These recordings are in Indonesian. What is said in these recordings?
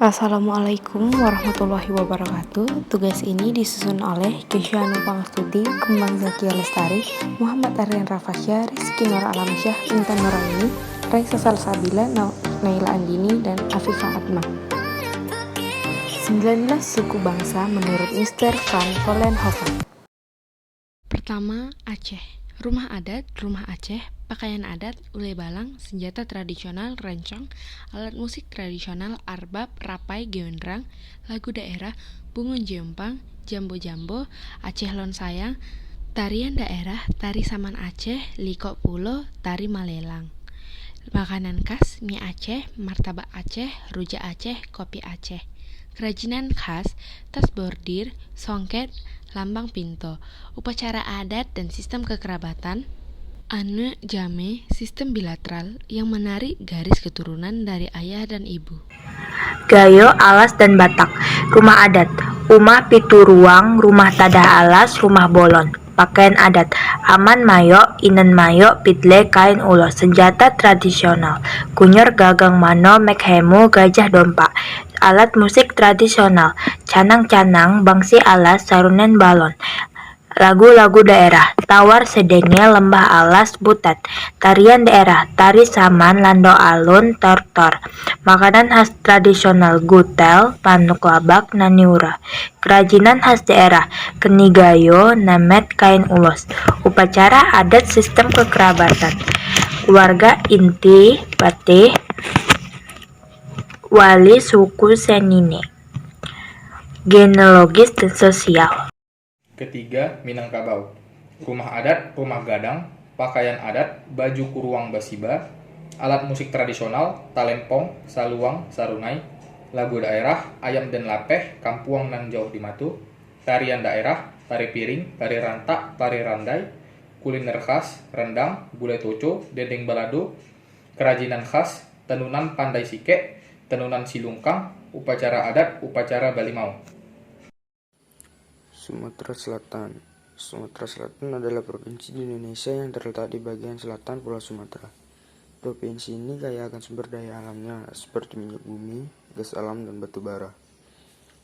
Assalamualaikum warahmatullahi wabarakatuh. Tugas ini disusun oleh Kesyanu Pangastuti, Kembang Zakia Lestari, Muhammad Aryan Rafasya, Rizky Nur Alamsyah, Intan Nuraini, Raisa Salsabila, Naila Andini, dan Afifah Atma. 19 suku bangsa menurut Mr. Van Vollenhoven. Pertama, Aceh. Rumah adat, rumah Aceh, pakaian adat, ule balang, senjata tradisional, rencong, alat musik tradisional, arbab, rapai, geondrang, lagu daerah, bungun jempang, jambo-jambo, Aceh lon sayang, tarian daerah, tari saman Aceh, liko pulo, tari malelang. Makanan khas, mie Aceh, martabak Aceh, rujak Aceh, kopi Aceh. Kerajinan khas, tas bordir, songket, lambang pinto. Upacara adat dan sistem kekerabatan, ane jame, sistem bilateral yang menarik garis keturunan dari ayah dan ibu. Gayo, alas, dan batak. Rumah adat, rumah pitu ruang, rumah tadah alas, rumah bolon. Pakaian adat, aman mayo, inen mayo, pitle, kain ulos. Senjata tradisional, kunyor, gagang mano, mekhemu, gajah dompa. Alat musik tradisional, canang-canang, bangsi alas, sarunen balon. Lagu-lagu daerah, tawar sedenge, lembah alas, butat. Tarian daerah, tari saman, lando alun, tortor. Makanan khas tradisional, gutel, panuk labak, naniura. Kerajinan khas daerah, kenigayo, namet, kain ulos. Upacara adat sistem kekerabatan, keluarga inti, patih, wali suku senine. Genealogis dan sosial. Ketiga, Minangkabau. Rumah adat, rumah gadang, pakaian adat, baju kuruang basiba, alat musik tradisional, talempong, saluang, sarunai, lagu daerah, ayam dan lapeh, kampuang nan jauh di matu, tarian daerah, tari piring, tari rantak, tari randai, kuliner khas, rendang, gulai toco, dendeng balado, kerajinan khas, tenunan pandai sike, tenunan silungkang, upacara adat, upacara balimau. Sumatera Selatan. Sumatera Selatan adalah provinsi di Indonesia yang terletak di bagian selatan Pulau Sumatera. Provinsi ini kaya akan sumber daya alamnya seperti minyak bumi, gas alam, dan batu bara.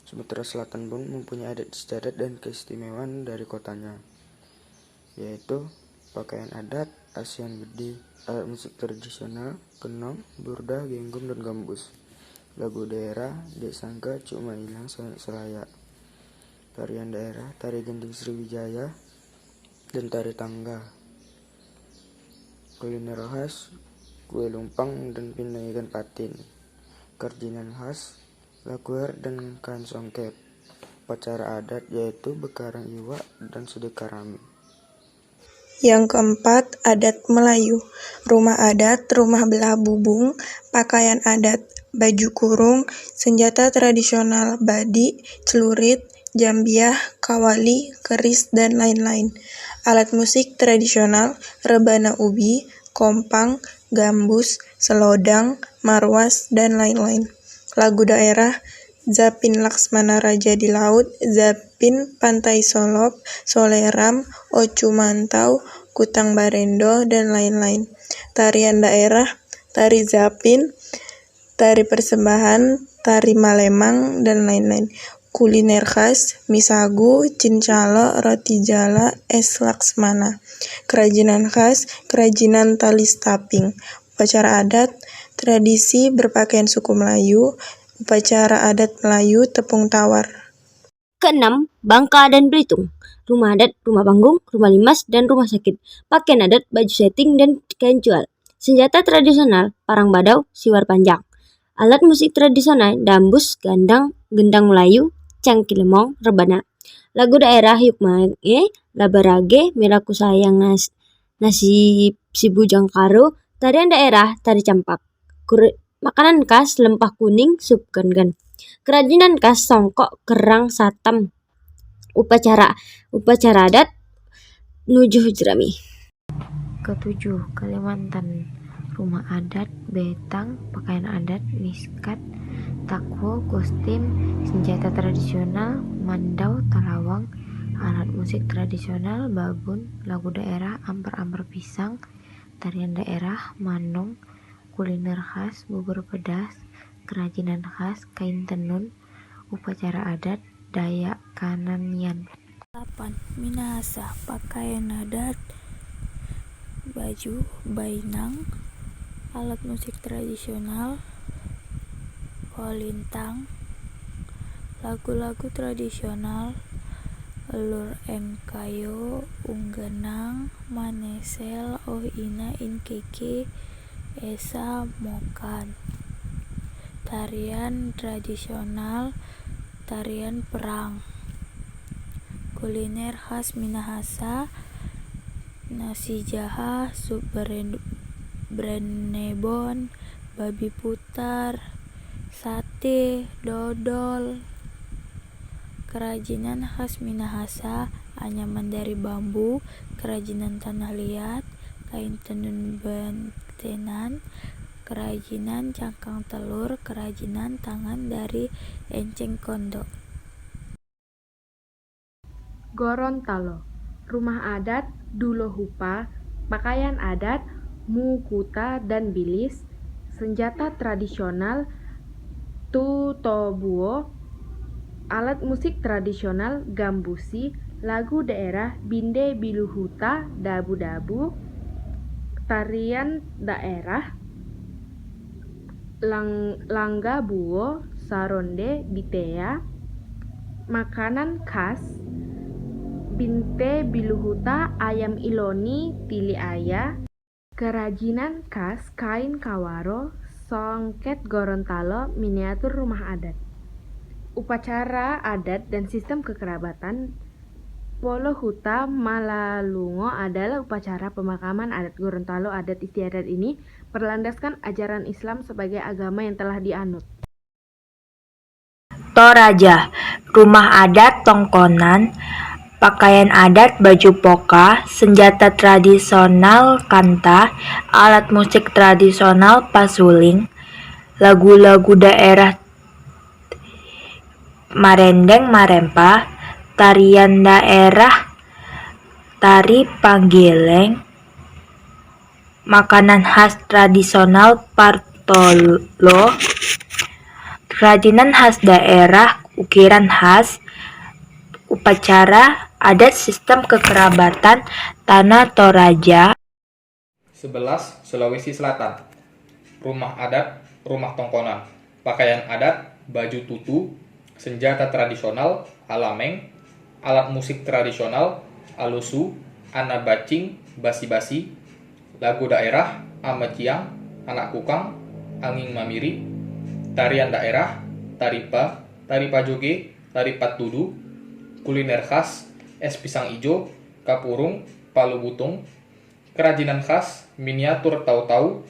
Sumatera Selatan pun mempunyai adat istiadat dan keistimewaan dari kotanya, yaitu pakaian adat, Asian Gede, alat musik tradisional, kenong, burda, genggam, dan gambus. Lagu daerah, Dek Sangka, Cuma Hilang, Selayak. Tarian daerah, tari genting Sriwijaya, dan tari tangga. Kuliner khas, kue lumpang dan pindang ikan patin. Kerajinan khas, lakuer dan kain songket. Upacara adat yaitu bekarang iwak dan sedekah rami. Yang keempat, adat Melayu. Rumah adat, rumah belah bubung, pakaian adat, baju kurung, senjata tradisional, badi, celurit, jambiah, kawali, keris, dan lain-lain. Alat musik tradisional, rebana ubi, kompang, gambus, selodang, marwas, dan lain-lain. Lagu daerah, Zapin Laksmana Raja di Laut, Zapin Pantai Solok, Soleram, Ocu Mantau, Kutang Barendo, dan lain-lain. Tarian daerah, tari Zapin, tari persembahan, tari Malemang, dan lain-lain. Kuliner khas, mie sagu, cincalo, roti jala, es laksmana. Kerajinan khas, kerajinan tali staping. Upacara adat, tradisi berpakaian suku Melayu. Upacara adat Melayu, tepung tawar. Keenam, Bangka dan Belitung. Rumah adat, rumah panggung, rumah limas, dan rumah sakit. Pakaian adat, baju setting, dan kain cual. Senjata tradisional, parang badau, siwar panjang. Alat musik tradisional, dambus, gandang, gendang Melayu, cangki lemong, rebana. Lagu daerah, yukmae, labarage, miraku sayang, nasi si bujang karo. Tarian daerah, tari campak. Makanan khas, lempah kuning, sup gan-gan. Kerajinan khas, songkok, kerang, satam. Upacara adat, nujuh jerami. Ketujuh, Kalimantan. Rumah adat, betang, pakaian adat, miskat, takwo, kostim, senjata tradisional, mandau, talawang, alat musik tradisional, babun, lagu daerah, amper-amper pisang, tarian daerah, manong, kuliner khas, bubur pedas, kerajinan khas, kain tenun, upacara adat, Dayak Kananian. 8. Minahasa, pakaian adat, baju bainang, alat musik tradisional, kolintang, lagu-lagu tradisional, elur engkayo, unggenang, manesel, oh ina inkeke, esa mokan. Tarian tradisional, tarian perang. Kuliner khas Minahasa, nasi jaha, sup brenebon, babi putar, sate, dodol. Kerajinan khas Minahasa, anyaman dari bambu, kerajinan tanah liat, kain tenun bentenan, kerajinan cangkang telur, kerajinan tangan dari enceng kondo. Gorontalo, rumah adat Dulohupa, pakaian adat Mukuta dan Bilis, senjata tradisional Tutobuo, alat musik tradisional Gambusi, lagu daerah Binde Biluhuta, Dabu-dabu, tarian daerah Langgabuo, Saronde, Bitea, makanan khas Binte Biluhuta, ayam iloni, tili aya, kerajinan khas kain kawaro, songket Gorontalo, miniatur rumah adat. Upacara adat dan sistem kekerabatan Polohuta Malalungo adalah upacara pemakaman adat Gorontalo. Adat istiadat ini berlandaskan ajaran Islam sebagai agama yang telah dianut. Toraja, rumah adat Tongkonan, pakaian adat baju poka, senjata tradisional kanta, alat musik tradisional pasuling, lagu-lagu daerah Marendeng Marempa, tarian daerah tari Panggeleng, makanan khas tradisional Partolo, kerajinan khas daerah, ukiran khas, upacara adat sistem kekerabatan Tanah Toraja. 11. Sulawesi Selatan, rumah adat Rumah Tongkonan, pakaian adat baju tutu, senjata tradisional alameng, alat musik tradisional alusu, anabacing, basi-basi, lagu daerah ameciang, anak kukang, angin mamiri, tarian daerah taripa, taripa joge, taripat tudu, kuliner khas es pisang ijo, kapurung, palu butung, kerajinan khas miniatur tau-tau,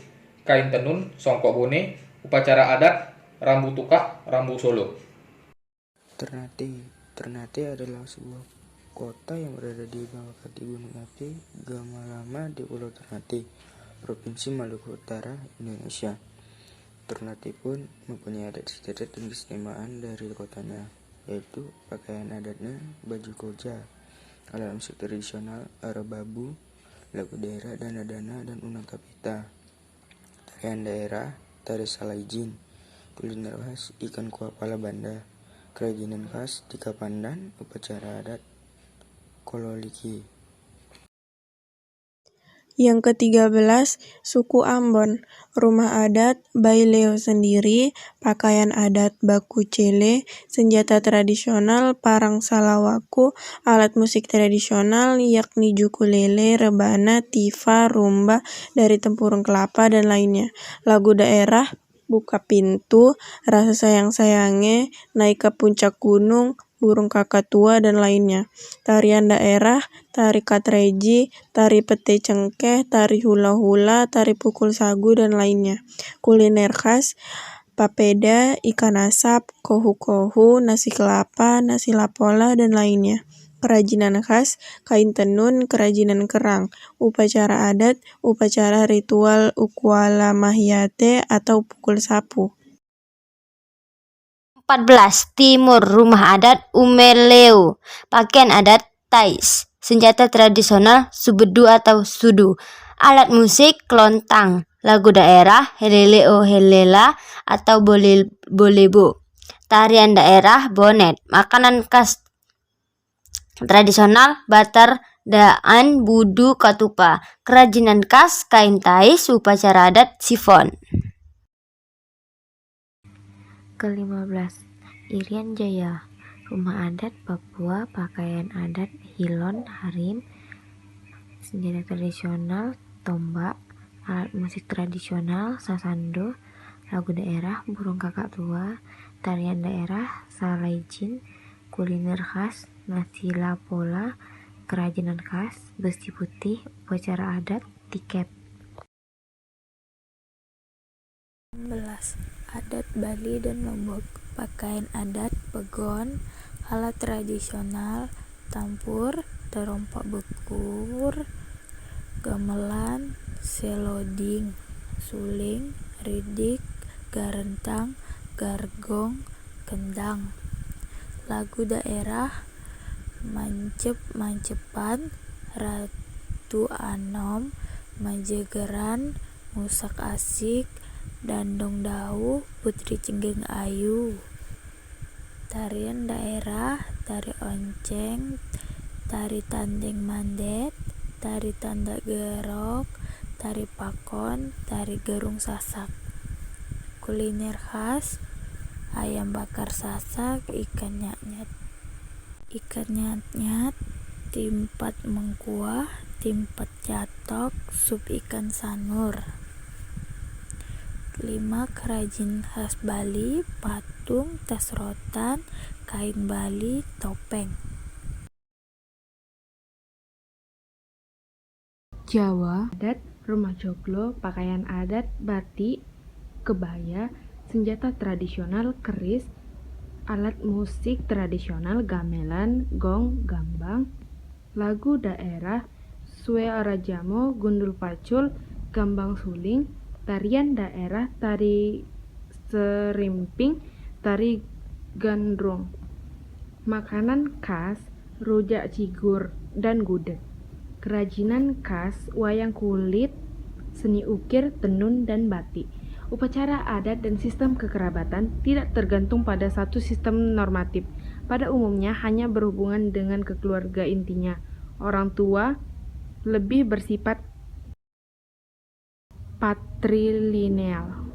kain tenun, songkok bone, upacara adat rambu tukak, rambu solo. Ternate adalah sebuah kota yang berada di bawah kaki Gunung Api Gamalama di Pulau Ternate, Provinsi Maluku Utara, Indonesia. Ternate pun mempunyai adat istiadat dan keistimewaan dari kotanya, yaitu pakaian adatnya baju koja, alat musik tradisional arababu, lagu daerah dana-dana dan unang kapita, tarian daerah tari salaijin, kuliner khas ikan kuah pala banda, kerajinan khas tika pandan, upacara adat kololiki. Yang ke-13, suku Ambon, rumah adat Baileo Sendiri, pakaian adat Baku Cele, senjata tradisional Parang Salawaku, alat musik tradisional yakni ukulele, rebana, tifa, rumba dari tempurung kelapa dan lainnya. Lagu daerah Buka Pintu, Rasa Sayang-Sayange, Naik ke Puncak Gunung, Burung Kakatua dan lainnya. Tarian daerah, tari katreji, tari pete cengkeh, tari hula-hula, tari pukul sagu dan lainnya. Kuliner khas, papeda, ikan asap, kohu-kohu, nasi kelapa, nasi lapola dan lainnya. Kerajinan khas, kain tenun, kerajinan kerang, upacara adat, upacara ritual ukuala mahiate atau pukul sapu. 14. Timur, rumah adat Umeleu, pakaian adat Tais, senjata tradisional subedu atau sudu, alat musik kelontang, lagu daerah Helele o Helela atau Bolebo, tarian daerah Bonet, makanan khas tradisional Batar Daan Budu Katupa, kerajinan khas kain tais, upacara adat sifon. Ke-15. Irian Jaya, rumah adat Papua, pakaian adat Hilon Harim, senjata tradisional tombak, alat musik tradisional sasando, lagu daerah burung kakak tua, tarian daerah Salaijin, kuliner khas nasi lapola, kerajinan khas besi putih, upacara adat tiket. 16. Adat Bali dan Lombok, pakaian adat pegon, alat tradisional tampur, terompak bekur, gamelan, seloding, suling, ridik, garentang, gargong, kendang. Lagu daerah Mancep-mancepan, Ratu Anom, Majegeran, Musak Asik, Dandong Dau, Putri Cenggeng Ayu. Tarian daerah, tari onceng, tari tanding mandet, tari tanda gerok, tari pakon, tari gerung sasak. Kuliner khas, ayam bakar sasak, ikan nyat-nyat, timpat mengkuah, timpat catok, sup ikan sanur. 5. Kerajinan khas Bali, patung, tas rotan, kain Bali, topeng. Jawa, adat, rumah joglo, pakaian adat, batik, kebaya, senjata tradisional, keris, alat musik tradisional, gamelan, gong, gambang, lagu daerah, sue orajamo, gundul pacul, gambang suling, tarian daerah, tari serimping, tari gandrung, makanan khas, rujak cigur dan gudeg, kerajinan khas, wayang kulit, seni ukir, tenun, dan batik. Upacara adat dan sistem kekerabatan tidak tergantung pada satu sistem normatif. Pada umumnya hanya berhubungan dengan keluarga intinya. Orang tua lebih bersifat patrilineal.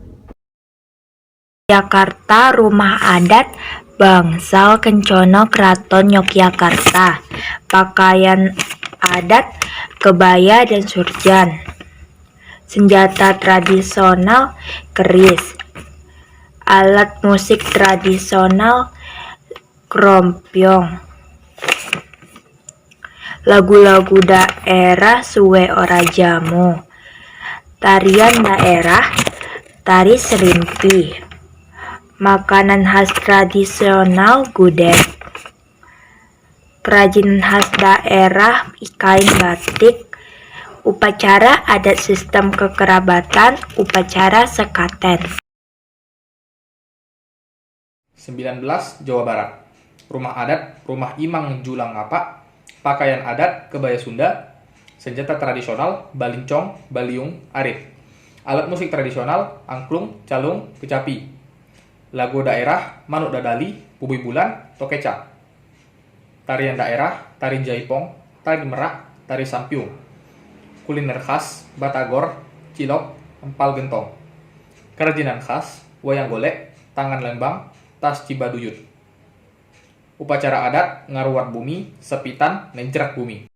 Yogyakarta, rumah adat Bangsal Kencono Keraton Yogyakarta, pakaian adat kebaya dan surjan, senjata tradisional keris, alat musik tradisional krompyong, lagu-lagu daerah suwe orajamo, tarian daerah tari serimpi, makanan khas tradisional gudeg, kerajinan khas daerah kain batik, upacara adat sistem kekerabatan, upacara sekaten. 19. Jawa Barat, rumah adat rumah Imang Julang Apa, pakaian adat kebaya Sunda, senjata tradisional balincong, baliung, arit, alat musik tradisional angklung, calung, kecapi, lagu daerah manuk dadali, bubi bulan, tokeca, tarian daerah tari jaipong, tari merak, tari sampiung, kuliner khas batagor, cilok, empal gentong, kerajinan khas wayang golek, tangan lembang, tas cibaduyut, upacara adat ngaruat bumi, sepitan, nenjerak bumi.